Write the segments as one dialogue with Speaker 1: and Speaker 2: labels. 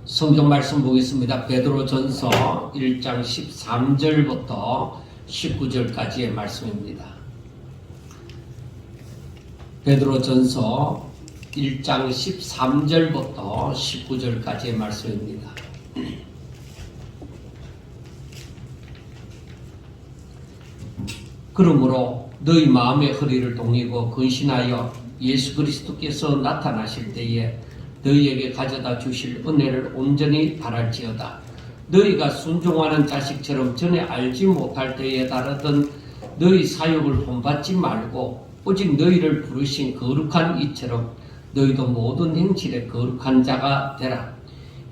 Speaker 1: 성경 말씀 보겠습니다. 베드로전서 1장 13절부터 19절까지의 말씀입니다. 베드로전서 1장 13절부터 19절까지의 말씀입니다. 그러므로 너희 마음의 허리를 동이고 근신하여 예수 그리스도께서 나타나실 때에 너희에게 가져다 주실 은혜를 온전히 바랄지어다. 너희가 순종하는 자식처럼 전에 알지 못할 때에 다르던 너희 사욕을 본받지 말고 오직 너희를 부르신 거룩한 이처럼 너희도 모든 행실에 거룩한 자가 되라.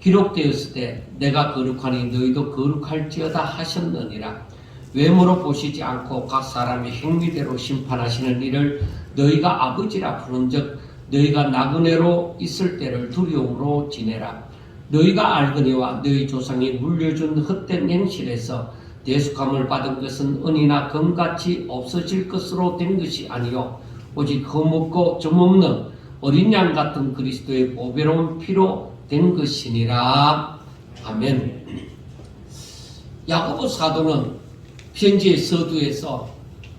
Speaker 1: 기록되었을 때 내가 거룩하니 너희도 거룩할지어다 하셨느니라. 외모로 보시지 않고 각 사람이 행위대로 심판하시는 이를 너희가 아버지라 부른즉 너희가 나그네로 있을 때를 두려움으로 지내라. 너희가 알거니와 너희 조상이 물려준 헛된 행실에서 대속함을 받은 것은 은이나 금같이 없어질 것으로 된 것이 아니요 오직 흠없고 점없는 어린 양 같은 그리스도의 보배로운 피로 된 것이니라. 아멘. 야고보 사도는 편지의 서두에서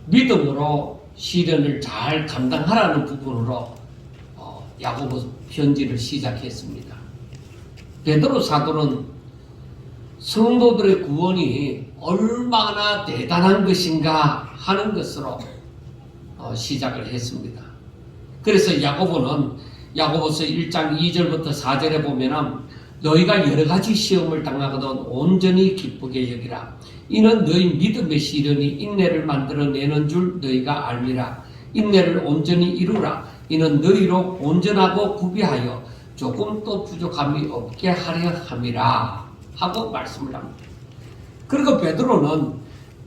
Speaker 1: 믿음으로 시련을 잘 감당하라는 부분으로 야고보 편지를 시작했습니다. 베드로 사도는 성도들의 구원이 얼마나 대단한 것인가 하는 것으로 시작을 했습니다. 그래서 야고보는 야고보서 1장 2절부터 4절에 보면은 너희가 여러 가지 시험을 당하거든 온전히 기쁘게 여기라. 이는 너희 믿음의 시련이 인내를 만들어내는 줄 너희가 알미라. 인내를 온전히 이루라. 이는 너희로 온전하고 구비하여 조금도 부족함이 없게 하려 함이라 하고 말씀을 합니다. 그리고 베드로는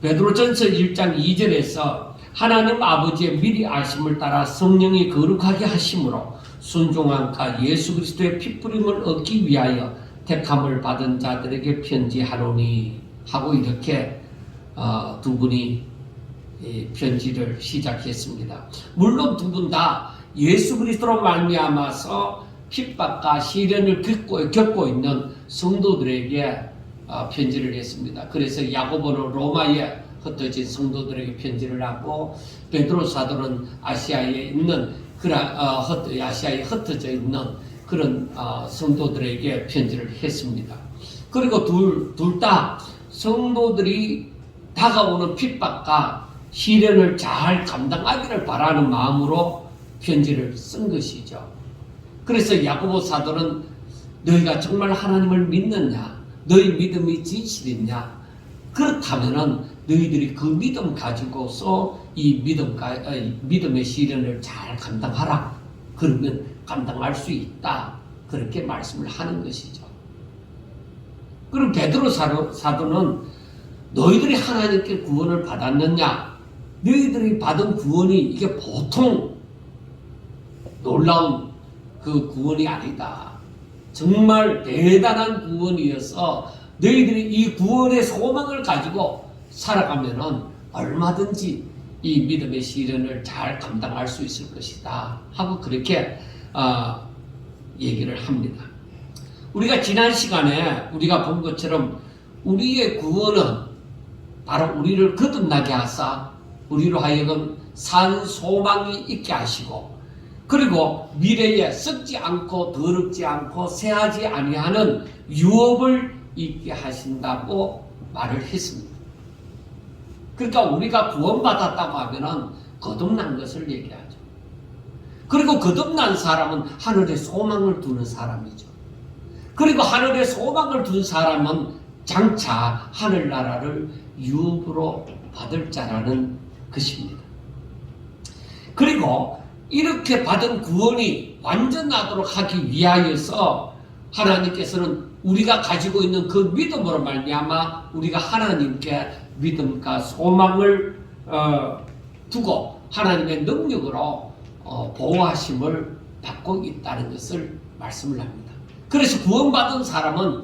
Speaker 1: 베드로전서 1장 2절에서 하나님 아버지의 미리 아심을 따라 성령이 거룩하게 하심으로 순종한가 예수 그리스도의 피뿌림을 얻기 위하여 택함을 받은 자들에게 편지하노니 하고 이렇게 두 분이 편지를 시작했습니다. 물론 두 분 다 예수 그리스도로 말미암아서 핍박과 시련을 겪고 있는 성도들에게 편지를 했습니다. 그래서 야고보는 로마에 흩어진 성도들에게 편지를 하고 베드로 사도는 아시아에 흩어져 있는 그런 성도들에게 편지를 했습니다. 그리고 둘 다 성도들이 다가오는 핍박과 시련을 잘 감당하기를 바라는 마음으로 편지를 쓴 것이죠. 그래서 야고보 사도는 너희가 정말 하나님을 믿느냐? 너희 믿음이 진실이냐? 그렇다면은 너희들이 그 믿음 가지고서 이 믿음의 시련을 잘 감당하라. 그러면 감당할 수 있다. 그렇게 말씀을 하는 것이죠. 그럼 베드로 사도는 너희들이 하나님께 구원을 받았느냐? 너희들이 받은 구원이 이게 보통 놀라운 그 구원이 아니다. 정말 대단한 구원이어서 너희들이 이 구원의 소망을 가지고 살아가면은 얼마든지 이 믿음의 시련을 잘 감당할 수 있을 것이다 하고 그렇게 얘기를 합니다. 우리가 지난 시간에 우리가 본 것처럼 우리의 구원은 바로 우리를 거듭나게 하사 우리로 하여금 산 소망이 있게 하시고 그리고 미래에 썩지 않고 더럽지 않고 새하지 아니하는 유업을 있게 하신다고 말을 했습니다. 그러니까 우리가 구원받았다고 하면은 거듭난 것을 얘기하죠. 그리고 거듭난 사람은 하늘에 소망을 두는 사람이죠. 그리고 하늘에 소망을 둔 사람은 장차 하늘나라를 유업으로 받을 자라는 것입니다. 그리고 이렇게 받은 구원이 완전하도록 하기 위하여서 하나님께서는 우리가 가지고 있는 그 믿음으로 말미암아 우리가 하나님께 믿음과 소망을 두고 하나님의 능력으로 보호하심을 받고 있다는 것을 말씀을 합니다. 그래서 구원받은 사람은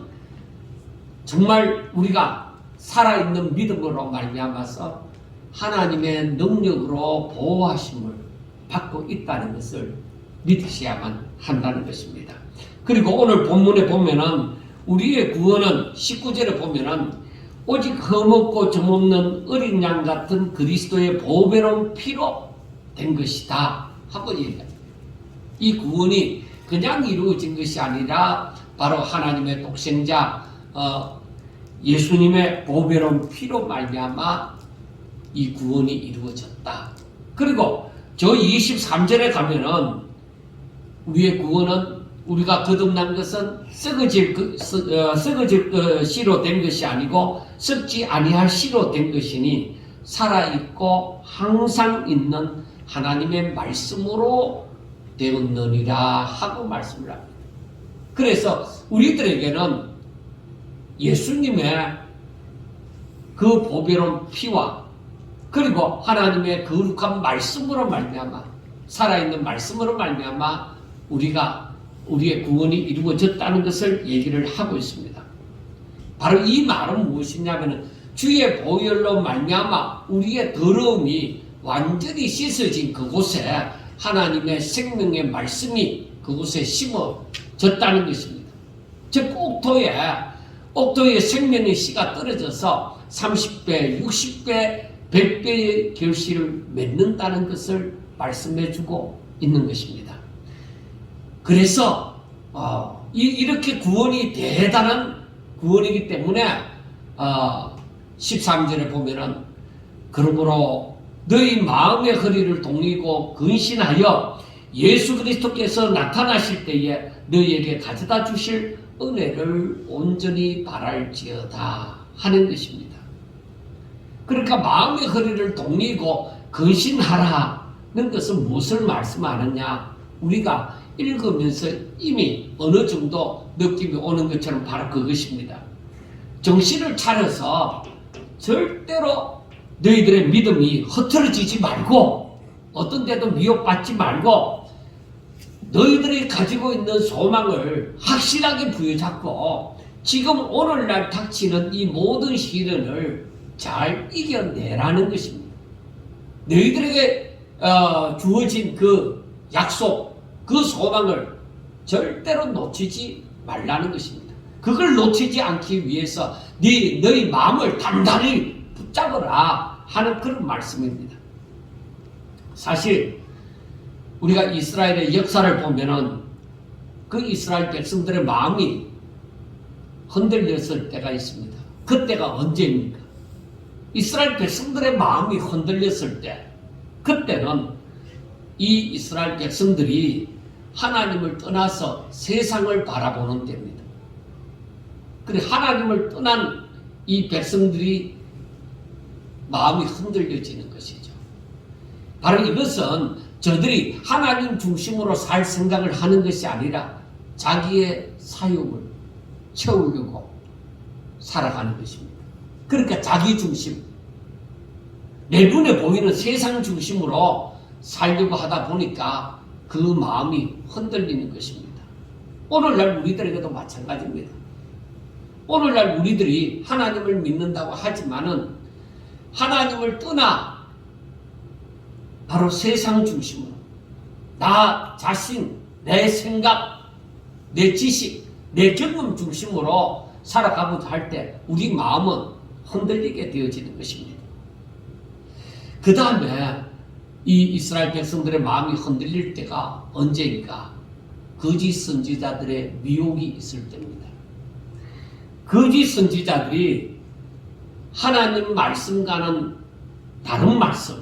Speaker 1: 정말 우리가 살아있는 믿음으로 말미암아서 하나님의 능력으로 보호하심을 받고 있다는 것을 믿으셔야만 한다는 것입니다. 그리고 오늘 본문에 보면은 우리의 구원은 19절에 보면은 오직 흠없고 점없는 어린 양 같은 그리스도의 보배로운 피로 된 것이다 하고 얘기합니다. 이 구원이 그냥 이루어진 것이 아니라 바로 하나님의 독생자 예수님의 보배로운 피로 말미암아 이 구원이 이루어졌다. 그리고 저 23절에 가면은 우리의 구원은 우리가 거듭난 것은 썩어질 씨로 된 것이 아니고 썩지 아니할 씨로 된 것이니 살아있고 항상 있는 하나님의 말씀으로 되었느니라 하고 말씀을 합니다. 그래서 우리들에게는 예수님의 그 보배로운 피와 그리고 하나님의 거룩한 말씀으로 말미암아 살아있는 말씀으로 말미암아 우리의 구원이 이루어졌다는 것을 얘기를 하고 있습니다. 바로 이 말은 무엇이냐면 주의 보혈로 말미암아 우리의 더러움이 완전히 씻어진 그곳에 하나님의 생명의 말씀이 그곳에 심어졌다는 것입니다. 즉 옥토에 생명의 씨가 떨어져서 30배, 60배, 100배의 결실을 맺는다는 것을 말씀해주고 있는 것입니다. 그래서 이렇게 구원이 대단한 구원이기 때문에 13절에 보면은 그러므로 너희 마음의 허리를 동이고 근신하여 예수 그리스도께서 나타나실 때에 너희에게 가져다 주실 은혜를 온전히 바랄지어다 하는 것입니다. 그러니까 마음의 허리를 동이고 근신하라는 것은 무엇을 말씀하느냐? 우리가 읽으면서 이미 어느 정도 느낌이 오는 것처럼 바로 그것입니다. 정신을 차려서 절대로 너희들의 믿음이 흐트러지지 말고 어떤 데도 미혹받지 말고 너희들이 가지고 있는 소망을 확실하게 부여잡고 지금 오늘날 닥치는 이 모든 시련을 잘 이겨내라는 것입니다. 너희들에게 주어진 그 약속, 그 소망을 절대로 놓치지 말라는 것입니다. 그걸 놓치지 않기 위해서 너희 마음을 단단히 붙잡아라 하는 그런 말씀입니다. 사실 우리가 이스라엘의 역사를 보면은 그 이스라엘 백성들의 마음이 흔들렸을 때가 있습니다. 그때가 언제입니까? 이스라엘 백성들의 마음이 흔들렸을 때, 그때는 이 이스라엘 백성들이 하나님을 떠나서 세상을 바라보는 때입니다. 그래 하나님을 떠난 이 백성들이 마음이 흔들려지는 것이죠. 바로 이것은 저들이 하나님 중심으로 살 생각을 하는 것이 아니라 자기의 사욕을 채우려고 살아가는 것입니다. 그러니까 자기 중심, 내 눈에 보이는 세상 중심으로 살려고 하다 보니까 그 마음이 흔들리는 것입니다. 오늘날 우리들에게도 마찬가지입니다. 오늘날 우리들이 하나님을 믿는다고 하지만은 하나님을 떠나 바로 세상 중심으로 나 자신, 내 생각, 내 지식, 내 경험 중심으로 살아가고자 할 때 우리 마음은 흔들리게 되어지는 것입니다. 그 다음에 이 이스라엘 백성들의 마음이 흔들릴 때가 언제인가? 거짓 선지자들의 미혹이 있을 때입니다. 거짓 선지자들이 하나님 말씀과는 다른 말씀,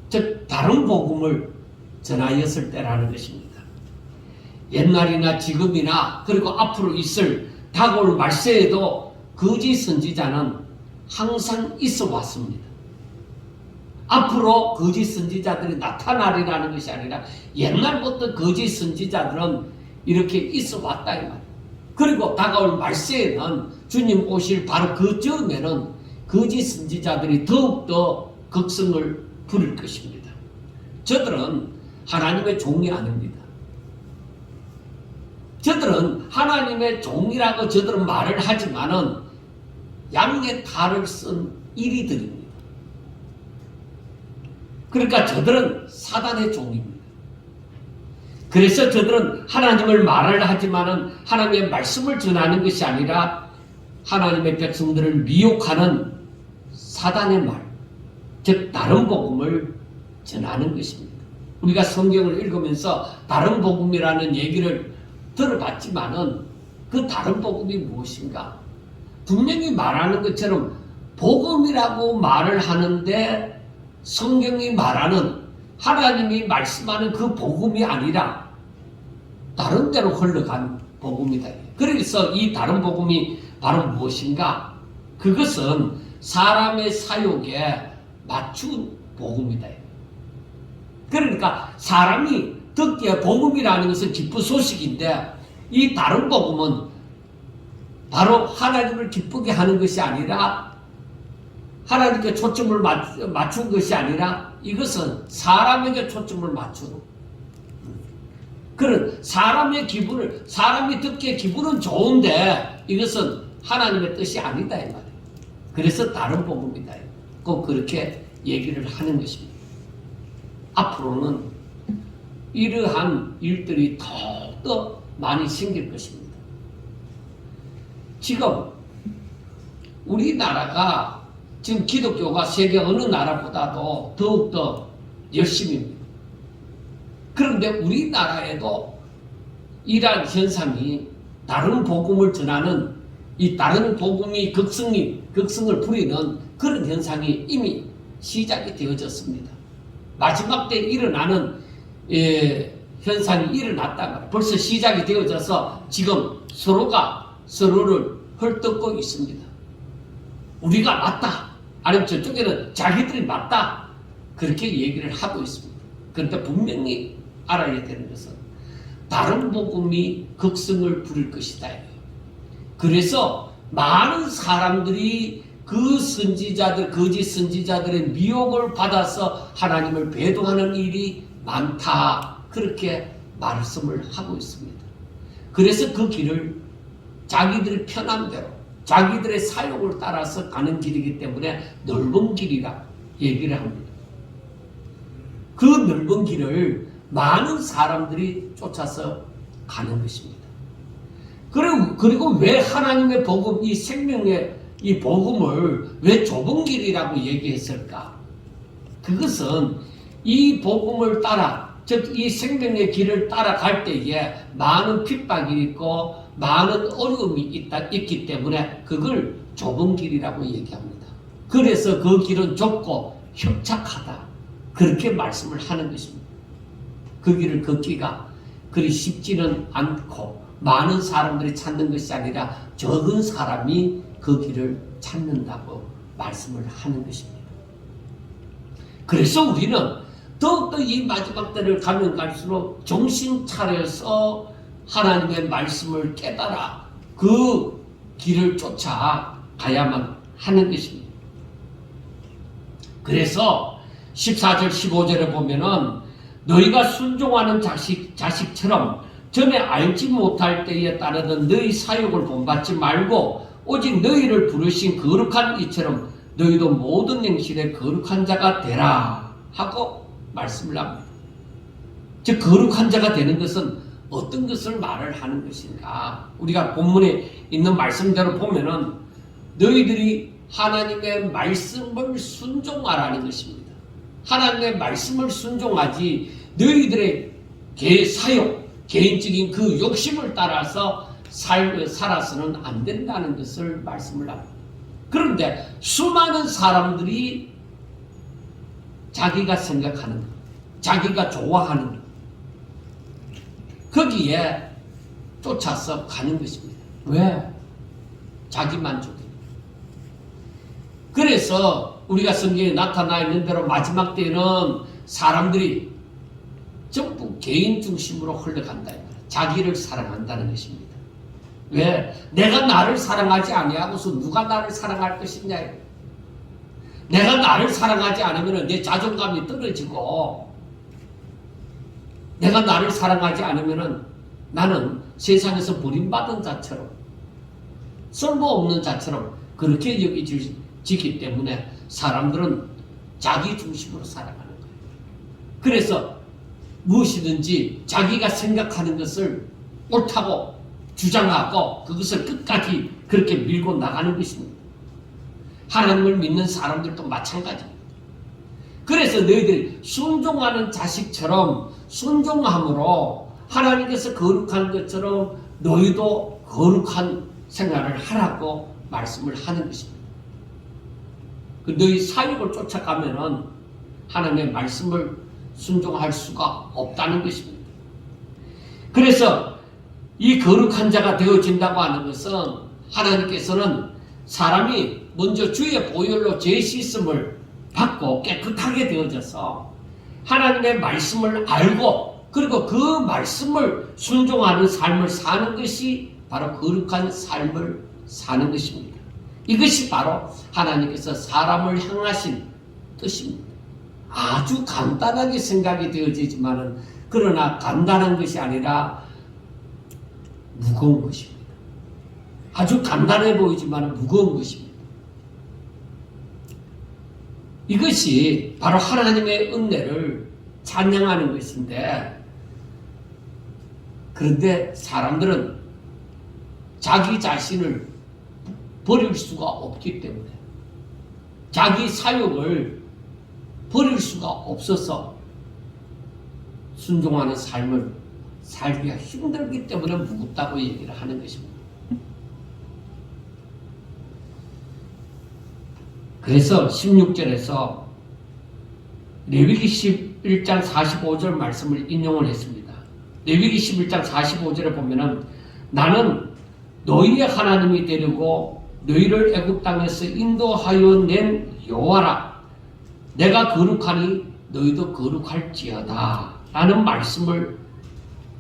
Speaker 1: 즉 다른 복음을 전하였을 때라는 것입니다. 옛날이나 지금이나 그리고 앞으로 있을 다가올 말세에도 거짓 선지자는 항상 있어 왔습니다. 앞으로 거짓 선지자들이 나타나리라는 것이 아니라 옛날부터 거짓 선지자들은 이렇게 있어 왔다 이 말이에요. 그리고 다가올 말세에는 주님 오실 바로 그 즈음에는 거짓 선지자들이 더욱더 극성을 부릴 것입니다. 저들은 하나님의 종이 아닙니다. 저들은 하나님의 종이라고 저들은 말을 하지만은 양의 탈을 쓴 이리들입니다. 그러니까 저들은 사단의 종입니다. 그래서 저들은 하나님을 말을 하지만은 하나님의 말씀을 전하는 것이 아니라 하나님의 백성들을 미혹하는 사단의 말, 즉 다른 복음을 전하는 것입니다. 우리가 성경을 읽으면서 다른 복음이라는 얘기를 들어봤지만은 그 다른 복음이 무엇인가? 분명히 말하는 것처럼 복음이라고 말을 하는데 성경이 말하는 하나님이 말씀하는 그 복음이 아니라 다른 데로 흘러간 복음이다. 그래서 이 다른 복음이 바로 무엇인가? 그것은 사람의 사욕에 맞춘 복음이다. 그러니까 사람이 듣기에 복음이라는 것은 기쁜 소식인데 이 다른 복음은 바로 하나님을 기쁘게 하는 것이 아니라 하나님께 초점을 맞춘 것이 아니라 이것은 사람에게 초점을 맞춘 그런 사람의 기분을 사람이 듣기에 기분은 좋은데 이것은 하나님의 뜻이 아니다 이 말이에요. 그래서 다른 복음이다. 꼭 그렇게 얘기를 하는 것입니다. 앞으로는 이러한 일들이 더욱더 많이 생길 것입니다. 지금 우리나라가 지금 기독교가 세계 어느 나라보다도 더욱더 열심입니다. 그런데 우리나라에도 이러한 현상이 다른 복음을 전하는 이 다른 복음이 극성을 부리는 그런 현상이 이미 시작이 되어졌습니다. 마지막 때 일어나는 현상이 일어났다가 벌써 시작이 되어져서 지금 서로가 서로를 헐뜯고 있습니다. 우리가 맞다. 아니면 저쪽에는 자기들이 맞다. 그렇게 얘기를 하고 있습니다. 그런데 분명히 알아야 되는 것은 다른 복음이 극성을 부릴 것이다. 그래서 많은 사람들이 그 선지자들, 거짓 선지자들의 미혹을 받아서 하나님을 배도하는 일이 많다. 그렇게 말씀을 하고 있습니다. 그래서 그 길을 자기들이 편한 대로 자기들의 사욕을 따라서 가는 길이기 때문에 넓은 길이라 얘기를 합니다. 그 넓은 길을 많은 사람들이 쫓아서 가는 것입니다. 그리고 왜 하나님의 복음, 이 생명의 이 복음을 왜 좁은 길이라고 얘기했을까? 그것은 이 복음을 따라, 즉 이 생명의 길을 따라갈 때에 많은 핍박이 있고 많은 어려움이 있기 때문에 그걸 좁은 길이라고 얘기합니다. 그래서 그 길은 좁고 협착하다. 그렇게 말씀을 하는 것입니다. 그 길을 걷기가 그리 쉽지는 않고 많은 사람들이 찾는 것이 아니라 적은 사람이 그 길을 찾는다고 말씀을 하는 것입니다. 그래서 우리는 더욱더 이 마지막 때를 가면 갈수록 정신 차려서 하나님의 말씀을 깨달아 그 길을 쫓아 가야만 하는 것입니다. 그래서 14절 15절에 보면은 너희가 순종하는 자식처럼 전에 알지 못할 때에 따르던 너희 사욕을 본받지 말고 오직 너희를 부르신 거룩한 이처럼 너희도 모든 행실에 거룩한 자가 되라 하고 말씀을 합니다. 즉 거룩한 자가 되는 것은 어떤 것을 말을 하는 것인가? 우리가 본문에 있는 말씀대로 보면은 너희들이 하나님의 말씀을 순종하라는 것입니다. 하나님의 말씀을 순종하지 너희들의 사욕, 개인적인 그 욕심을 따라서 살아서는 안 된다는 것을 말씀을 합니다. 그런데 수많은 사람들이 자기가 생각하는 것, 자기가 좋아하는 것, 거기에 쫓아서 가는 것입니다. 왜? 자기 만족입니다. 그래서 우리가 성경에 나타나 있는 대로 마지막 때에는 사람들이 전부 개인 중심으로 흘러간다. 자기를 사랑한다는 것입니다. 왜? 내가 나를 사랑하지 아니하고서 누가 나를 사랑할 것이냐. 내가 나를 사랑하지 않으면 내 자존감이 떨어지고 내가 나를 사랑하지 않으면 나는 세상에서 버림받은 자처럼 쓸모없는 자처럼 그렇게 여겨지기 때문에 사람들은 자기 중심으로 살아가는 거예요. 그래서 무엇이든지 자기가 생각하는 것을 옳다고 주장하고 그것을 끝까지 그렇게 밀고 나가는 것입니다. 하나님을 믿는 사람들도 마찬가지입니다. 그래서 너희들이 순종하는 자식처럼 순종함으로 하나님께서 거룩한 것처럼 너희도 거룩한 생활을 하라고 말씀을 하는 것입니다. 너희 사육을 쫓아가면은 하나님의 말씀을 순종할 수가 없다는 것입니다. 그래서 이 거룩한 자가 되어진다고 하는 것은 하나님께서는 사람이 먼저 주의 보혈로 죄 씻음을 받고 깨끗하게 되어져서 하나님의 말씀을 알고 그리고 그 말씀을 순종하는 삶을 사는 것이 바로 거룩한 삶을 사는 것입니다. 이것이 바로 하나님께서 사람을 향하신 뜻입니다. 아주 간단하게 생각이 되어지지만은 그러나 간단한 것이 아니라 무거운 것입니다. 아주 간단해 보이지만 무거운 것입니다. 이것이 바로 하나님의 은혜를 찬양하는 것인데, 그런데 사람들은 자기 자신을 버릴 수가 없기 때문에 자기 사욕을 버릴 수가 없어서 순종하는 삶을 살기가 힘들기 때문에 무겁다고 얘기를 하는 것입니다. 그래서 16절에서 레위기 11장 45절 말씀을 인용을 했습니다. 레위기 11장 45절에 보면은 나는 너희의 하나님이 되려고 너희를 애굽 땅에서 인도하여 낸 여호와라. 내가 거룩하니 너희도 거룩할지어다 라는 말씀을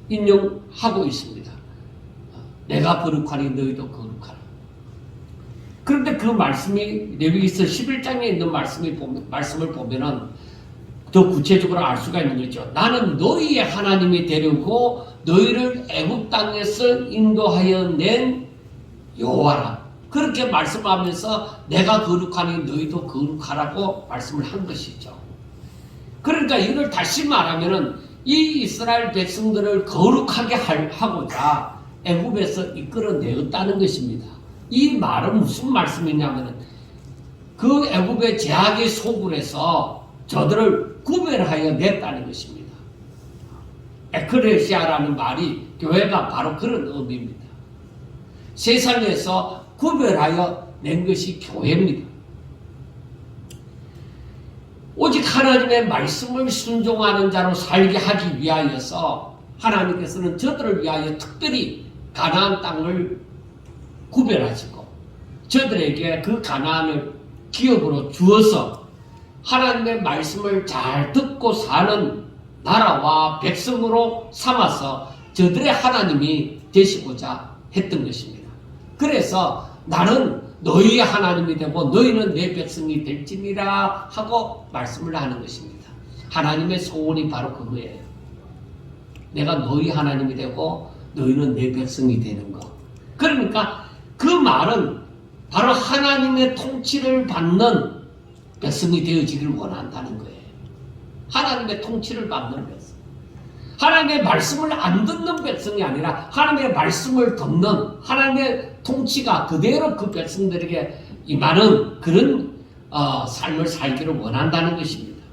Speaker 1: 인용하고 있습니다. 내가 거룩하니 너희도 거룩하라. 그런데 그 말씀이 레위기서 11장에 있는 말씀을 보면은 더 구체적으로 알 수가 있는 거죠. 나는 너희의 하나님이 되려고 너희를 애굽 땅에서 인도하여 낸 여호와라. 그렇게 말씀하면서 내가 거룩하니 너희도 거룩하라고 말씀을 한 것이죠. 그러니까 이걸 다시 말하면은 이 이스라엘 백성들을 거룩하게 하고자 애굽에서 이끌어내었다는 것입니다. 이 말은 무슨 말씀이냐면은 그 애굽의 제약의 소굴에서 저들을 구별하여 냈다는 것입니다. 에크레시아라는 말이 교회가 바로 그런 의미입니다. 세상에서 구별하여 낸 것이 교회입니다. 오직 하나님의 말씀을 순종하는 자로 살게 하기 위하여서 하나님께서는 저들을 위하여 특별히 가나안 땅을 구별하시고 저들에게 그 가나안을 기업으로 주어서 하나님의 말씀을 잘 듣고 사는 나라와 백성으로 삼아서 저들의 하나님이 되시고자 했던 것입니다. 그래서 나는 너희의 하나님이 되고 너희는 내 백성이 될지니라 하고 말씀을 하는 것입니다. 하나님의 소원이 바로 그거예요. 내가 너희 하나님이 되고 너희는 내 백성이 되는 것. 그러니까 그 말은 바로 하나님의 통치를 받는 백성이 되어지기를 원한다는 거예요. 하나님의 통치를 받는 백성. 하나님의 말씀을 안 듣는 백성이 아니라 하나님의 말씀을 듣는 하나님의 통치가 그대로 그 백성들에게 임하는 그런 삶을 살기를 원한다는 것입니다.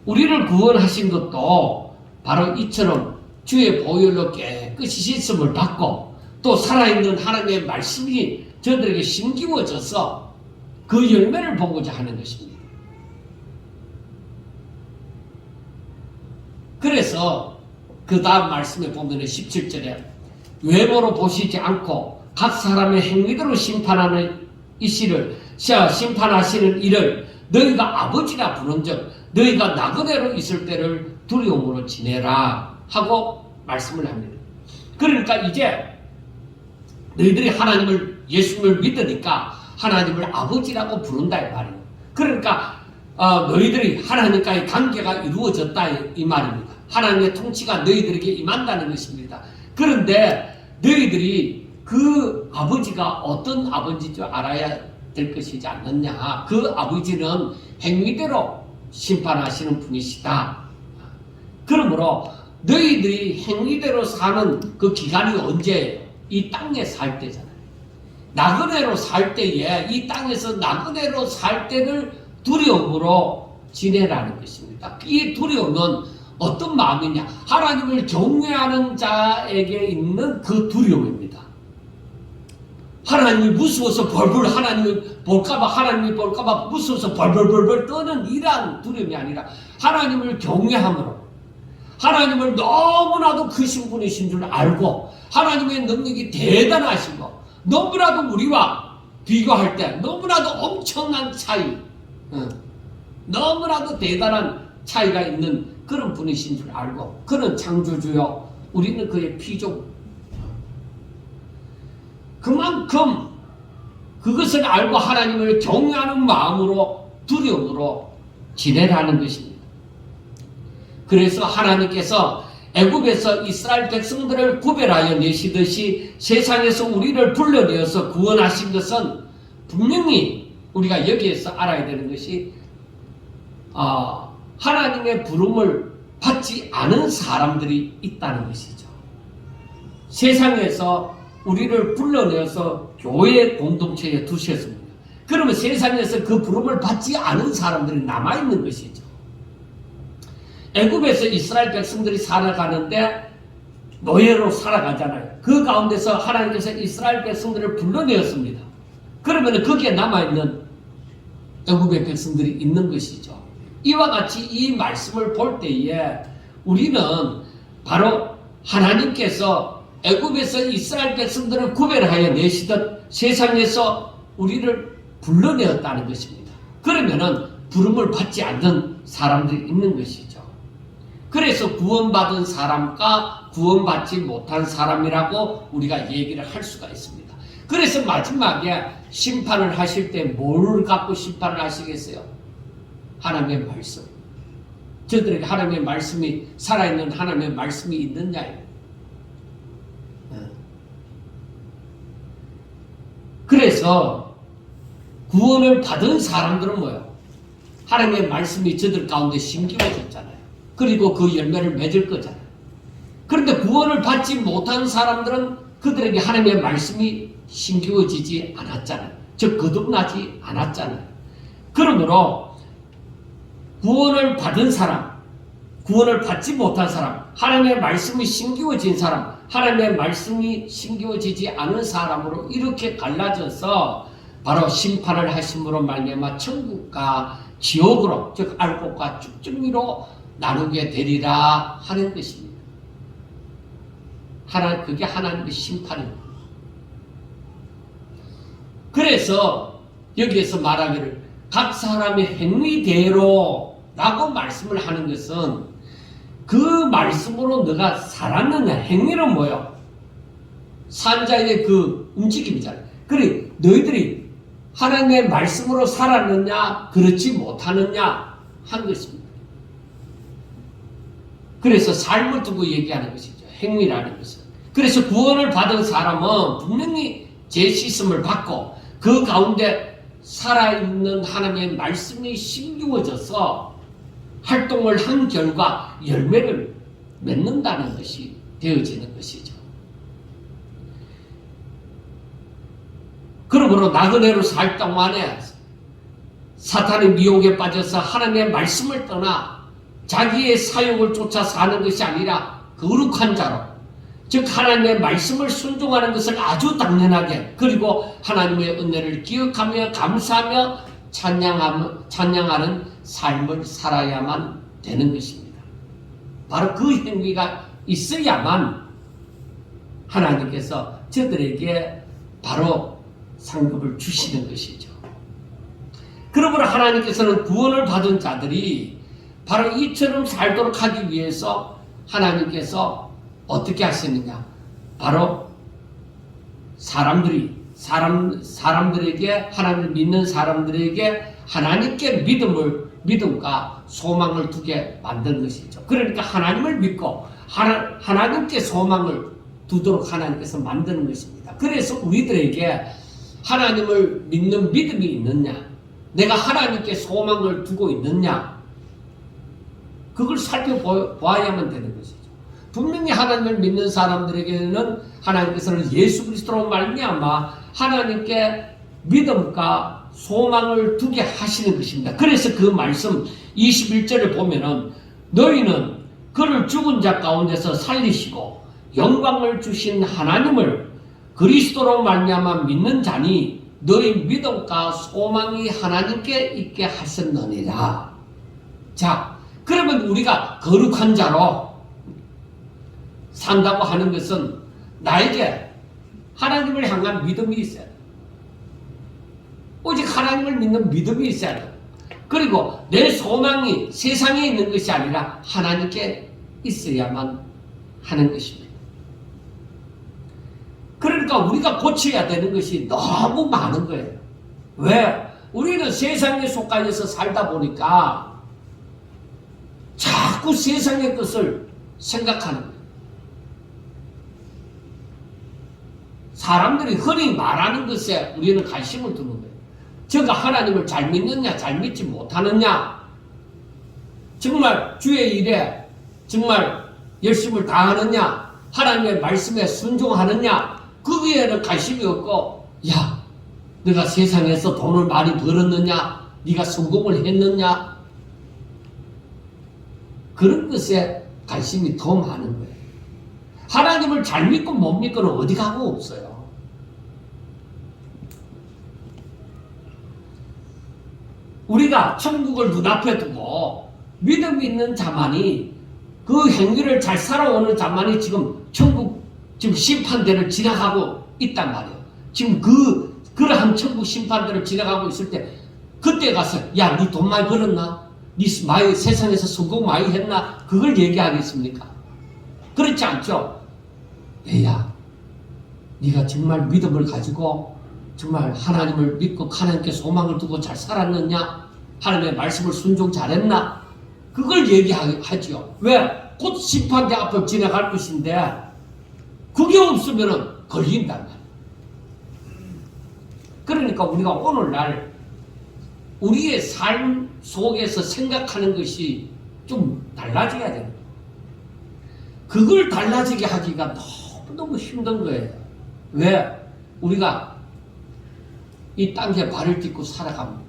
Speaker 1: 우리를 구원하신 것도 바로 이처럼 주의 보혈로 깨끗이 씻음을 받고 또 살아있는 하나님의 말씀이 저들에게 심기워져서 그 열매를 보고자 하는 것입니다. 그래서 그 다음 말씀에 보면 17절에 외모로 보시지 않고 각 사람의 행위대로 심판하는 심판하시는 이를 너희가 아버지라 부른즉 너희가 나그네로 있을 때를 두려움으로 지내라 하고 말씀을 합니다. 그러니까 이제 너희들이 예수님을 믿으니까 하나님을 아버지라고 부른다 이 말이에요. 그러니까 너희들이 하나님과의 관계가 이루어졌다 이 말입니다. 하나님의 통치가 너희들에게 임한다는 것입니다. 그런데 너희들이 그 아버지가 어떤 아버지인 줄 알아야 될 것이지 않느냐. 그 아버지는 행위대로 심판하시는 분이시다. 그러므로 너희들이 행위대로 사는 그 기간이 언제예요? 이 땅에 살 때잖아요. 나그네로 살 때에 이 땅에서 나그네로 살 때를 두려움으로 지내라는 것입니다. 이 두려움은 어떤 마음이냐? 하나님을 경외하는 자에게 있는 그 두려움입니다. 하나님이 무서워서 벌벌 하나님이 볼까봐 무서워서 벌벌 떠는 이러한 두려움이 아니라 하나님을 경외함으로 하나님을 너무나도 크신 분이신 줄 알고 하나님의 능력이 대단하신 거 너무나도 우리와 비교할 때 너무나도 엄청난 차이 너무나도 대단한 차이가 있는 그런 분이신 줄 알고 그는 창조주요 우리는 그의 피조 그만큼 그것을 알고 하나님을 경외하는 마음으로 두려움으로 지내라는 것입니다. 그래서 하나님께서 애굽에서 이스라엘 백성들을 구별하여 내시듯이 세상에서 우리를 불러내어서 구원하신 것은 분명히 우리가 여기에서 알아야 되는 것이 하나님의 부름을 받지 않은 사람들이 있다는 것이죠. 세상에서 우리를 불러내어서 교회 공동체에 두셨습니다. 그러면 세상에서 그 부름을 받지 않은 사람들이 남아있는 것이죠. 애굽에서 이스라엘 백성들이 살아가는데 노예로 살아가잖아요. 그 가운데서 하나님께서 이스라엘 백성들을 불러내었습니다. 그러면 거기에 남아있는 애굽의 백성들이 있는 것이죠. 이와 같이 이 말씀을 볼 때에 우리는 바로 하나님께서 애굽에서 이스라엘 백성들을 구별하여 내시듯 세상에서 우리를 불러내었다는 것입니다. 그러면은 부름을 받지 않는 사람들이 있는 것이죠. 그래서 구원받은 사람과 구원받지 못한 사람이라고 우리가 얘기를 할 수가 있습니다. 그래서 마지막에 심판을 하실 때 뭘 갖고 심판을 하시겠어요? 하나님의 말씀. 저들에게 하나님의 말씀이 살아있는 하나님의 말씀이 있느냐요. 그래서 구원을 받은 사람들은 뭐예요? 하나님의 말씀이 저들 가운데 심기워졌잖아요. 그리고 그 열매를 맺을 거잖아요. 그런데 구원을 받지 못한 사람들은 그들에게 하나님의 말씀이 심기워지지 않았잖아요. 즉 거듭나지 않았잖아요. 그러므로 구원을 받은 사람, 구원을 받지 못한 사람, 하나님의 말씀이 심기워진 사람, 하나님의 말씀이 심기워지지 않은 사람으로 이렇게 갈라져서 바로 심판을 하심으로 말미암아 천국과 지옥으로 즉 알곡과 쭉쭉이로 나누게 되리라 하는 것입니다. 그게 하나님의 심판입니다. 그래서 여기에서 말하기를 각 사람의 행위대로 라고 말씀을 하는 것은 그 말씀으로 너가 살았느냐 행위는 뭐예요? 산자의 그 움직임이잖아요. 그래 너희들이 하나님의 말씀으로 살았느냐 그렇지 못하느냐 한 것입니다. 그래서 삶을 두고 얘기하는 것이죠. 행위라는 것은. 그래서 구원을 받은 사람은 분명히 죄 씻음을 받고 그 가운데 살아있는 하나님의 말씀이 심기워져서 활동을 한 결과 열매를 맺는다는 것이 되어지는 것이죠. 그러므로 나그네로 살 동안에 사탄의 미혹에 빠져서 하나님의 말씀을 떠나 자기의 사욕을 쫓아 사는 것이 아니라 거룩한 자로 즉 하나님의 말씀을 순종하는 것을 아주 당연하게 그리고 하나님의 은혜를 기억하며 감사하며 찬양하는 삶을 살아야만 되는 것입니다. 바로 그 행위가 있어야만 하나님께서 저들에게 바로 상급을 주시는 것이죠. 그러므로 하나님께서는 구원을 받은 자들이 바로 이처럼 살도록 하기 위해서 하나님께서 어떻게 하시느냐? 바로 사람들에게 하나님을 믿는 사람들에게 하나님께 믿음과 소망을 두게 만든 것이죠. 그러니까 하나님을 믿고 하나님께 소망을 두도록 하나님께서 만드는 것입니다. 그래서 우리들에게 하나님을 믿는 믿음이 있느냐? 내가 하나님께 소망을 두고 있느냐? 그걸 살펴보아야만 되는 것이죠. 분명히 하나님을 믿는 사람들에게는 하나님께서는 예수 그리스도로 말미암아 하나님께 믿음과 소망을 두게 하시는 것입니다. 그래서 그 말씀 21절을 보면은 너희는 그를 죽은 자 가운데서 살리시고 영광을 주신 하나님을 그리스도로 말미암아 믿는 자니 너희 믿음과 소망이 하나님께 있게 하셨느니라. 자, 그러면 우리가 거룩한 자로 산다고 하는 것은 나에게 하나님을 향한 믿음이 있어야 돼. 오직 하나님을 믿는 믿음이 있어야 돼. 그리고 내 소망이 세상에 있는 것이 아니라 하나님께 있어야만 하는 것입니다. 그러니까 우리가 고쳐야 되는 것이 너무 많은 거예요. 왜? 우리는 세상에 속하여서 살다 보니까 자꾸 세상의 것을 생각하는 거예요. 사람들이 흔히 말하는 것에 우리는 관심을 두는 거예요. 저가 하나님을 잘 믿느냐, 잘 믿지 못하느냐, 정말 주의 일에 정말 열심을 다하느냐, 하나님의 말씀에 순종하느냐, 거기에는 관심이 없고, 야, 네가 세상에서 돈을 많이 벌었느냐, 네가 성공을 했느냐, 그런 것에 관심이 더 많은 거예요. 하나님을 잘 믿고 못 믿고는 어디 가고 없어요. 우리가 천국을 눈앞에 두고 믿음 있는 자만이, 그 행위를 잘 살아오는 자만이 지금 심판대를 지나가고 있단 말이에요. 지금 그러한 천국 심판대를 지나가고 있을 때, 그때 가서, 야, 니 돈 많이 벌었나? 니 세상에서 성공 많이 했나? 그걸 얘기하겠습니까? 그렇지 않죠? 얘야, 네가 정말 믿음을 가지고 정말 하나님을 믿고 하나님께 소망을 두고 잘 살았느냐? 하나님의 말씀을 순종 잘했나? 그걸 얘기하지요. 왜? 곧 심판대 앞을 지나갈 것인데 그게 없으면 걸린단 말이에요. 그러니까 우리가 오늘날 우리의 삶 속에서 생각하는 것이 좀 달라져야 돼요. 그걸 달라지게 하기가 너무 힘든 거예요. 왜? 우리가 이 땅에 발을 딛고 살아갑니다.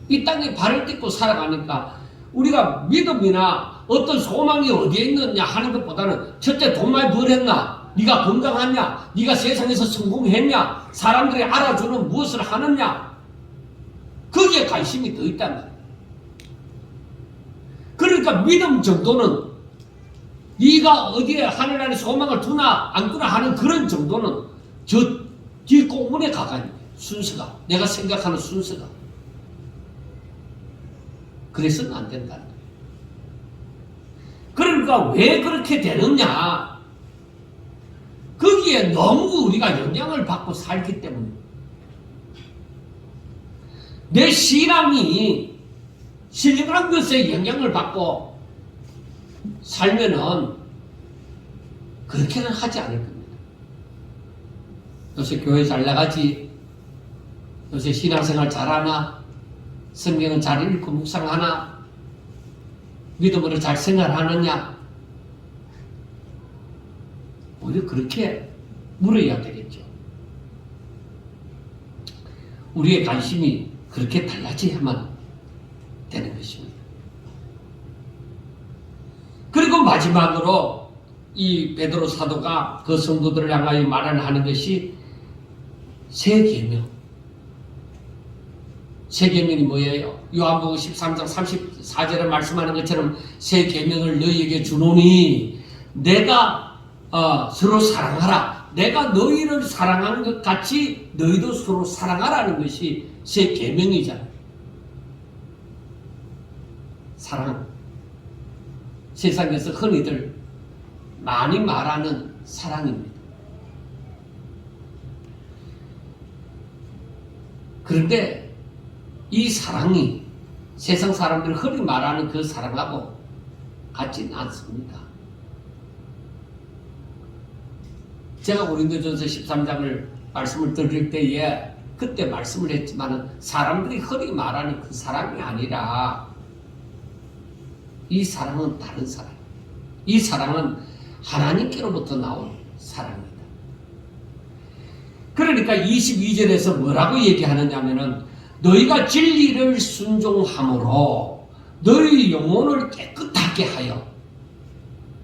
Speaker 1: 이 땅에 발을 딛고 살아가니까 우리가 믿음이나 어떤 소망이 어디에 있느냐 하는 것보다는 첫째 돈 많이 벌었나? 네가 건강하냐? 네가 세상에서 성공했냐? 사람들이 알아주는 무엇을 하느냐? 거기에 관심이 더 있단 말이에요. 그러니까 믿음 정도는 네가 어디에 하늘 안에 소망을 두나 안 두나 하는 그런 정도는 저 뒷공문에 가까이 순서가, 내가 생각하는 순서가. 그래서는 안 된다는 거예요. 그러니까 왜 그렇게 되느냐? 거기에 너무 우리가 영향을 받고 살기 때문에. 내 신앙이 신령한 것에 영향을 받고 살면은 그렇게는 하지 않을 겁니다. 요새 교회 잘 나가지? 요새 신앙생활 잘하나? 성경은 잘 읽고 묵상하나? 믿음으로 잘 생활하느냐? 오히려 그렇게 물어야 되겠죠. 우리의 관심이 그렇게 달라져야만 되는 것입니다. 그리고 마지막으로 이 베드로 사도가 그 성도들을 향하여 말하는 것이 새 계명. 새 계명이 뭐예요? 요한복음 13장 34절에 말씀하는 것처럼 새 계명을 너희에게 주노니 내가 서로 사랑하라. 내가 너희를 사랑하는 것 같이 너희도 서로 사랑하라는 것이 새 계명이잖아요. 사랑. 세상에서 흔히들 많이 말하는 사랑입니다. 그런데 이 사랑이 세상 사람들이 흔히 말하는 그 사랑하고 같지는 않습니다. 제가 고린도전서 13장을 말씀을 드릴 때에 그때 말씀을 했지만은 사람들이 흔히 말하는 그 사랑이 아니라 이 사랑은 다른 사랑. 이 사랑은 하나님께로부터 나온 사랑입니다. 그러니까 22절에서 뭐라고 얘기하느냐면은 너희가 진리를 순종함으로 너희 영혼을 깨끗하게 하여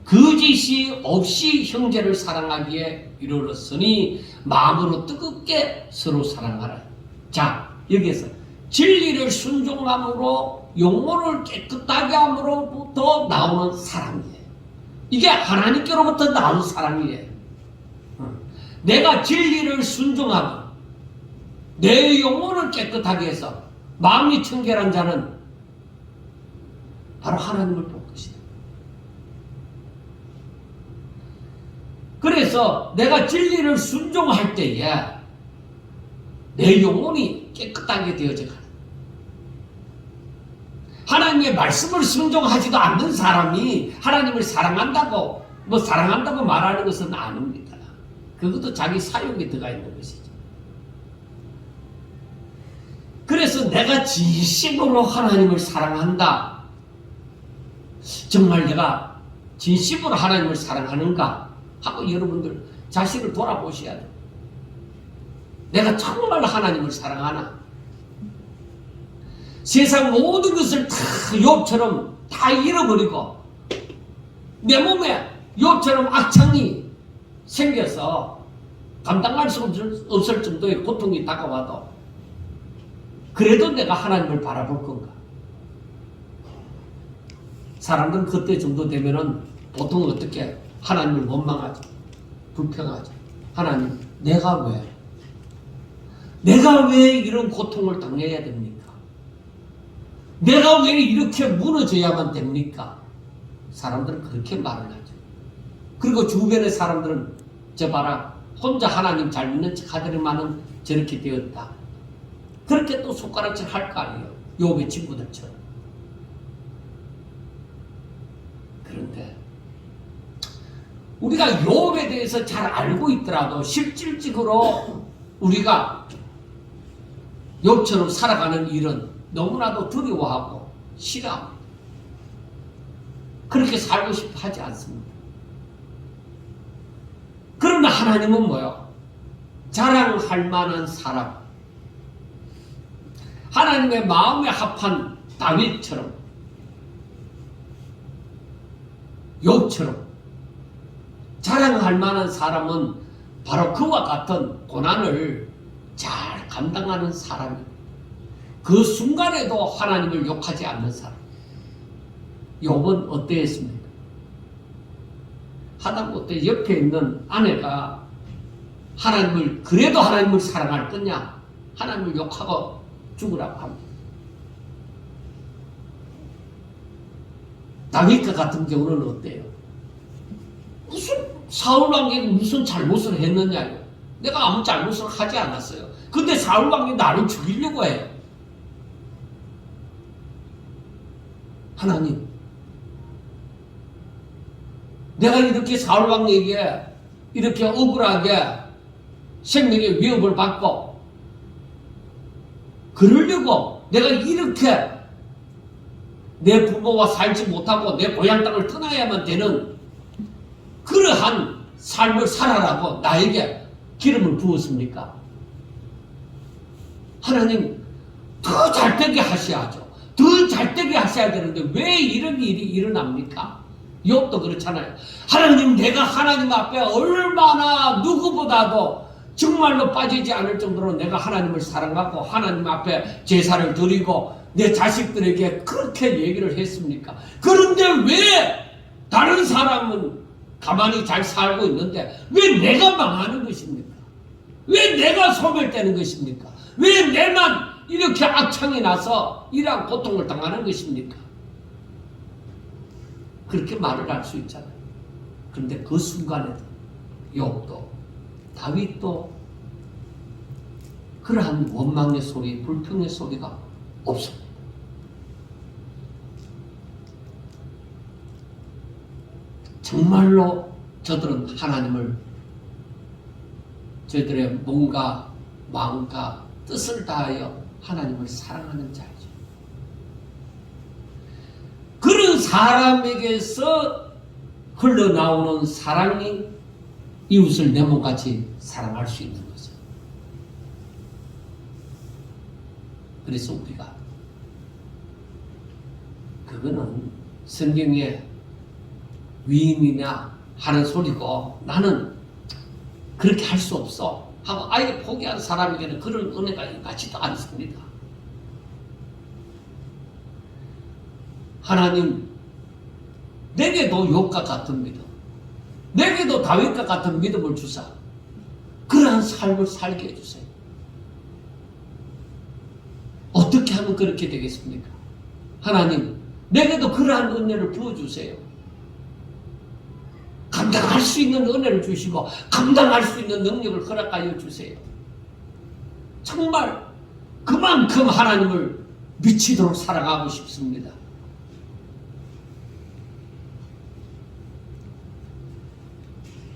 Speaker 1: 거짓이 없이 형제를 사랑하기에 이르렀으니 마음으로 뜨겁게 서로 사랑하라. 자, 여기에서 진리를 순종함으로 영혼을 깨끗하게 함으로부터 나오는 사랑이에요. 이게 하나님께로부터 나온 사랑이에요. 내가 진리를 순종하고 내 영혼을 깨끗하게 해서 마음이 청결한 자는 바로 하나님을 볼 것이다. 그래서 내가 진리를 순종할 때에 내 영혼이 깨끗하게 되어져 가는, 하나님의 말씀을 순종하지도 않는 사람이 하나님을 사랑한다고 말하는 것은 아닙니다. 그것도 자기 사욕에 들어가 있는 것이죠. 그래서 내가 진심으로 하나님을 사랑한다. 정말 내가 진심으로 하나님을 사랑하는가 하고 여러분들 자신을 돌아보셔야 돼요. 내가 정말 하나님을 사랑하나? 세상 모든 것을 다 욥처럼 다 잃어버리고 내 몸에 욥처럼 악창이 생겨서 감당할 수 없을 정도의 고통이 다가와도 그래도 내가 하나님을 바라볼 건가? 사람들은 그때 정도 되면은 보통 어떻게 하나님을 원망하죠. 불평하죠. 하나님, 내가 왜 이런 고통을 당해야 됩니까? 내가 왜 이렇게 무너져야만 됩니까? 사람들은 그렇게 말을 하죠. 그리고 주변의 사람들은 저 봐라, 혼자 하나님 잘 믿는 척 하더니만은 저렇게 되었다. 그렇게 또 손가락질 할 거 아니에요. 욥의 친구들처럼. 그런데 우리가 욥에 대해서 잘 알고 있더라도 실질적으로 우리가 욥처럼 살아가는 일은 너무나도 두려워하고 싫어하고 그렇게 살고 싶어 하지 않습니다. 그러나 하나님은 뭐요? 자랑할 만한 사람, 하나님의 마음에 합한 다윗처럼, 욥처럼 자랑할 만한 사람은 바로 그와 같은 고난을 잘 감당하는 사람입니다. 그 순간에도 하나님을 욕하지 않는 사람. 욥은 어땠습니까? 하다못해 옆에 있는 아내가 그래도 하나님을 사랑할 거냐? 하나님을 욕하고 죽으라고 합니다. 다윗과 같은 경우는 어때요? 무슨 사울 왕에게 무슨 잘못을 했느냐요? 내가 아무 잘못을 하지 않았어요. 근데 사울 왕이 나를 죽이려고 해요. 하나님, 내가 이렇게 사울 왕에게 이렇게 억울하게 생명의 위협을 받고 그러려고 내가 이렇게 내 부모와 살지 못하고 내 고향 땅을 떠나야만 되는 그러한 삶을 살아라고 나에게 기름을 부었습니까? 하나님, 더 잘되게 하셔야죠. 더 잘되게 하셔야 되는데 왜 이런 일이 일어납니까? 욥도 그렇잖아요. 하나님, 내가 하나님 앞에 얼마나 누구보다도 정말로 빠지지 않을 정도로 내가 하나님을 사랑하고 하나님 앞에 제사를 드리고 내 자식들에게 그렇게 얘기를 했습니까? 그런데 왜 다른 사람은 가만히 잘 살고 있는데 왜 내가 망하는 것입니까? 왜 내가 소멸되는 것입니까? 왜 내만 이렇게 악창이 나서 이러한 고통을 당하는 것입니까? 그렇게 말을 할 수 있잖아요. 그런데 그 순간에도 욥도 다윗도 그러한 원망의 소리, 불평의 소리가 없습니다. 정말로 저들은 하나님을 저희들의 몸과 마음과 뜻을 다하여 하나님을 사랑하는 자이죠. 그런 사람에게서 흘러나오는 사랑이 이웃을 내 몸같이 사랑할 수 있는 거죠. 그래서 우리가 그거는 성경에 위임이냐 하는 소리고 나는 그렇게 할 수 없어 하고 아예 포기한 사람에게는 그런 은혜가 임하지도 않습니다. 하나님 내게도 욥과 같은 믿음, 내게도 다윗과 같은 믿음을 주사 그러한 삶을 살게 해주세요. 어떻게 하면 그렇게 되겠습니까? 하나님 내게도 그러한 은혜를 부어주세요. 감당할 수 있는 은혜를 주시고 감당할 수 있는 능력을 허락하여 주세요. 정말 그만큼 하나님을 미치도록 사랑하고 싶습니다.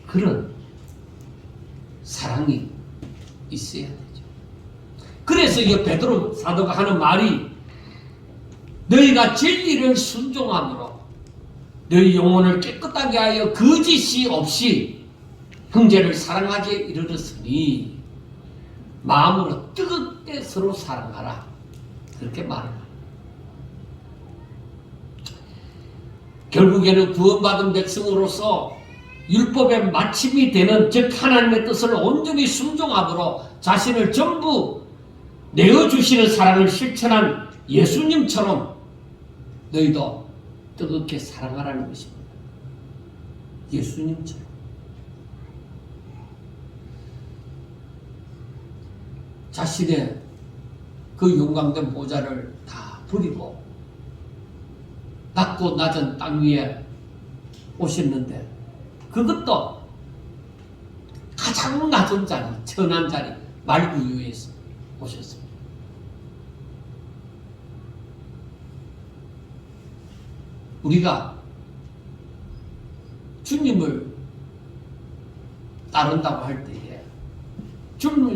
Speaker 1: 그런 사랑이 있어야 되죠. 그래서 이 베드로 사도가 하는 말이 너희가 진리를 순종함으로 너희 영혼을 깨끗하게 하여 거짓이 없이 형제를 사랑하게 이르렀으니 마음으로 뜨겁게 서로 사랑하라. 그렇게 말합니다. 결국에는 구원받은 백성으로서 율법의 마침이 되는 즉 하나님의 뜻을 온전히 순종함으로 자신을 전부 내어주시는 사랑을 실천한 예수님처럼 너희도 뜨겁게 사랑하라는 것입니다. 예수님처럼. 자신의 그 용감된 보좌를 다 버리고 낮고 낮은 땅 위에 오셨는데 그것도 가장 낮은 자리, 천한 자리, 말구유에서 오셨습니다. 우리가 주님을 따른다고 할 때에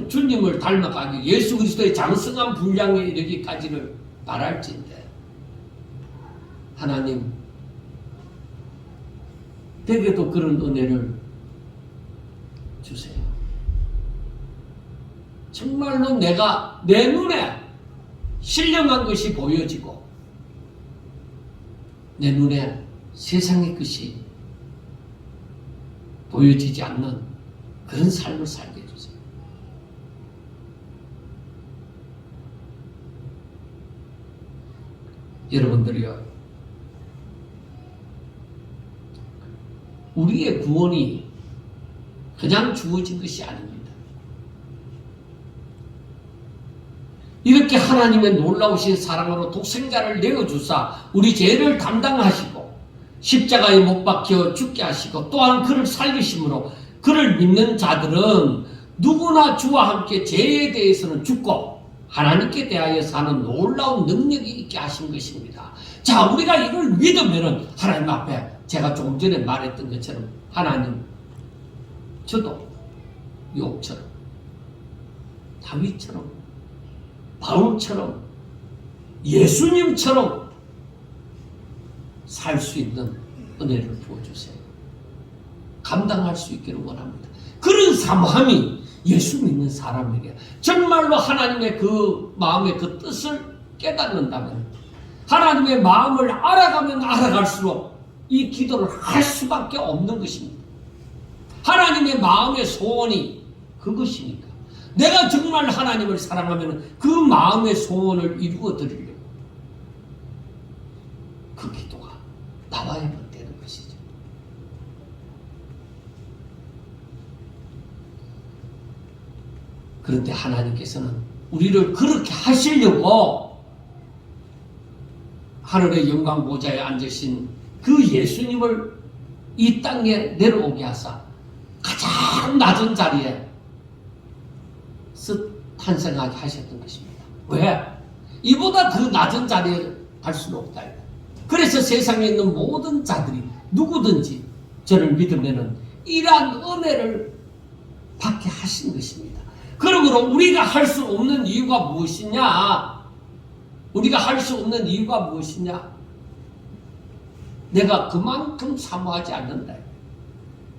Speaker 1: 주님을 닮아가기 예수 그리스도의 장성한 분량에 이르기까지를 바랄진데 하나님 내게도 그런 은혜를 주세요. 정말로 내가 내 눈에 신령한 것이 보여지고 내 눈에 세상의 것이 보여지지 않는 그런 삶을 살게 해주세요. 여러분들이요, 우리의 구원이 그냥 주어진 것이 아닙니다. 이렇게 하나님의 놀라우신 사랑으로 독생자를 내어주사 우리 죄를 담당하시고 십자가에 못 박혀 죽게 하시고 또한 그를 살리심으로 그를 믿는 자들은 누구나 주와 함께 죄에 대해서는 죽고 하나님께 대하여 사는 놀라운 능력이 있게 하신 것입니다. 자, 우리가 이걸 믿으면은 하나님 앞에 제가 조금 전에 말했던 것처럼 하나님, 저도 욥처럼 다윗처럼 바울처럼 예수님처럼 살 수 있는 은혜를 부어주세요. 감당할 수 있기를 원합니다. 그런 사모함이 예수 믿는 사람에게 정말로 하나님의 그 마음의 그 뜻을 깨닫는다면 하나님의 마음을 알아가면 알아갈수록 이 기도를 할 수밖에 없는 것입니다. 하나님의 마음의 소원이 그것이니까 내가 정말 하나님을 사랑하면 그 마음의 소원을 이루어 드리려고 그 기도가 나와야만 되는 것이죠. 그런데 하나님께서는 우리를 그렇게 하시려고 하늘의 영광 보좌에 앉으신 그 예수님을 이 땅에 내려오게 하사 가장 낮은 자리에 탄생하게 하셨던 것입니다. 왜? 이보다 더 낮은 자리에 갈 수는 없다. 그래서 세상에 있는 모든 자들이 누구든지 저를 믿으면은 이러한 은혜를 받게 하신 것입니다. 그러므로 우리가 할 수 없는 이유가 무엇이냐? 우리가 할 수 없는 이유가 무엇이냐? 내가 그만큼 사모하지 않는다.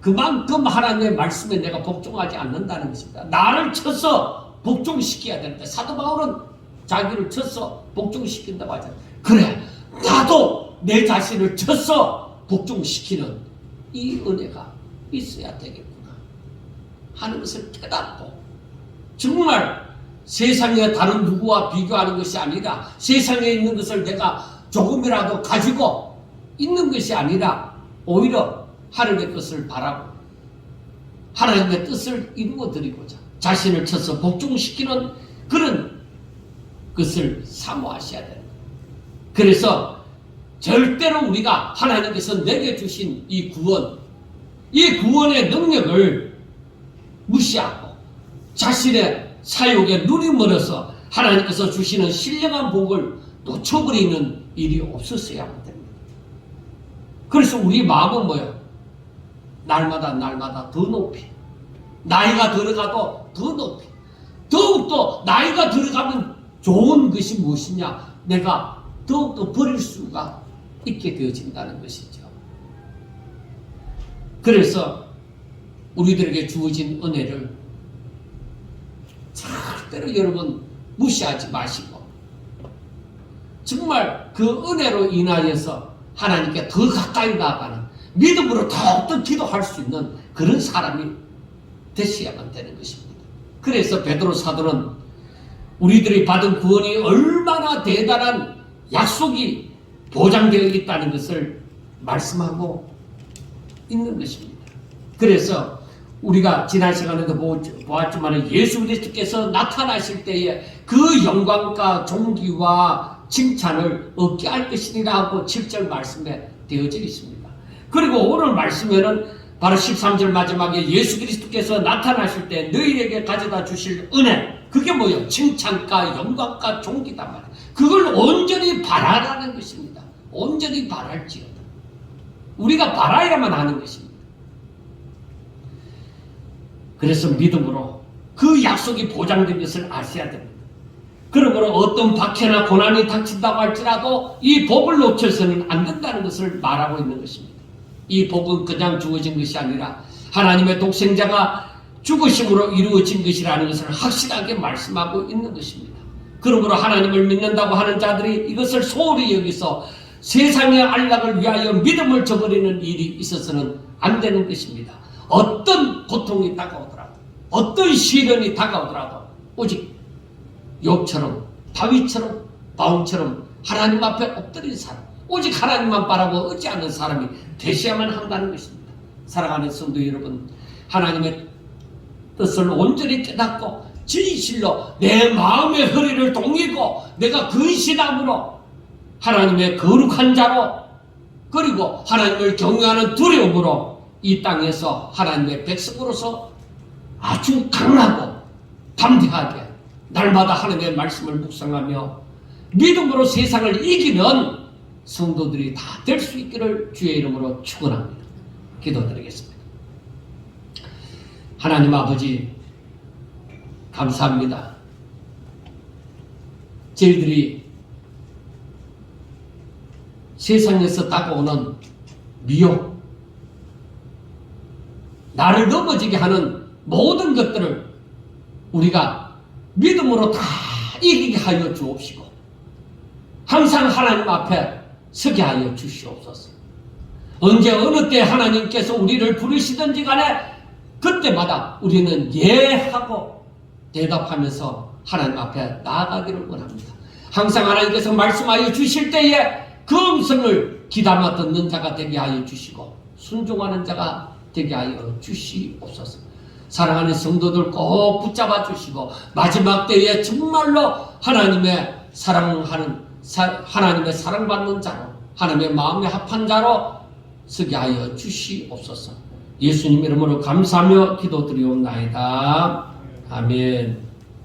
Speaker 1: 그만큼 하나님의 말씀에 내가 복종하지 않는다는 것입니다. 나를 쳐서 복종시켜야 되는데 사도 바울은 자기를 쳐서 복종시킨다고 하잖아요. 그래, 나도 내 자신을 쳐서 복종시키는 이 은혜가 있어야 되겠구나 하는 것을 깨닫고, 정말 세상에 다른 누구와 비교하는 것이 아니라, 세상에 있는 것을 내가 조금이라도 가지고 있는 것이 아니라 오히려 하나님의 뜻을 바라고 하나님의 뜻을 이루어드리고자 자신을 쳐서 복종시키는 그런 것을 사모하셔야 됩니다. 그래서 절대로 우리가 하나님께서 내게 주신 이 구원의 능력을 무시하고 자신의 사욕에 눈이 멀어서 하나님께서 주시는 신령한 복을 놓쳐버리는 일이 없었어야만 됩니다. 그래서 우리 마음은 뭐예요? 날마다 더 높이, 나이가 들어가도 더 높이, 더욱더 나이가 들어가면 좋은 것이 무엇이냐? 내가 더욱더 버릴 수가 있게 되어진다는 것이죠. 그래서 우리들에게 주어진 은혜를 절대로 여러분 무시하지 마시고, 정말 그 은혜로 인하여서 하나님께 더 가까이 나아가는, 믿음으로 더욱더 기도할 수 있는 그런 사람이 되셔야만 되는 것입니다. 그래서 베드로 사도는 우리들이 받은 구원이 얼마나 대단한 약속이 보장되어 있다는 것을 말씀하고 있는 것입니다. 그래서 우리가 지난 시간에도 보았지만 예수 그리스도께서 나타나실 때에 그 영광과 존귀와 칭찬을 얻게 할 것이니라 하고 7절 말씀에 되어져 있습니다. 그리고 오늘 말씀에는 바로 13절 마지막에 예수 그리스도께서 나타나실 때 너희에게 가져다 주실 은혜, 그게 뭐예요? 칭찬과 영광과 존귀단 말이에요. 그걸 온전히 바라라는 것입니다. 온전히 바랄지어다. 우리가 바라야만 하는 것입니다. 그래서 믿음으로 그 약속이 보장된 것을 아셔야 됩니다. 그러므로 어떤 박해나 고난이 닥친다고 할지라도 이 복을 놓쳐서는 안 된다는 것을 말하고 있는 것입니다. 이 복은 그냥 주어진 것이 아니라 하나님의 독생자가 죽으심으로 이루어진 것이라는 것을 확실하게 말씀하고 있는 것입니다. 그러므로 하나님을 믿는다고 하는 자들이 이것을 소홀히 여기서 세상의 안락을 위하여 믿음을 저버리는 일이 있어서는 안 되는 것입니다. 어떤 고통이 다가오더라도, 어떤 시련이 다가오더라도 오직 욥처럼, 다윗처럼, 바울처럼 하나님 앞에 엎드린 사람, 오직 하나님만 바라고 의지하는 사람이 되셔야만 한다는 것입니다. 사랑하는 성도 여러분, 하나님의 뜻을 온전히 깨닫고 진실로 내 마음의 허리를 동이고 내가 근신함으로 하나님의 거룩한 자로, 그리고 하나님을 경외하는 두려움으로 이 땅에서 하나님의 백성으로서 아주 강하고 담대하게 날마다 하나님의 말씀을 묵상하며 믿음으로 세상을 이기는 성도들이 다 될 수 있기를 주의 이름으로 축원합니다. 기도드리겠습니다. 하나님 아버지, 감사합니다. 저희들이 세상에서 다가오는 미혹, 나를 넘어지게 하는 모든 것들을 우리가 믿음으로 다 이기게 하여 주옵시고 항상 하나님 앞에 서게 하여 주시옵소서. 언제 어느 때 하나님께서 우리를 부르시든지 간에 그때마다 우리는 예하고 대답하면서 하나님 앞에 나아가기를 원합니다. 항상 하나님께서 말씀하여 주실 때에 그 음성을 귀담아 듣는 자가 되게 하여 주시고 순종하는 자가 되게 하여 주시옵소서. 사랑하는 성도들 꼭 붙잡아 주시고 마지막 때에 정말로 하나님의 사랑받는 자로, 하나님의 마음에 합한 자로 서게 하여 주시옵소서. 예수님 이름으로 감사하며 기도드리옵나이다. 아멘.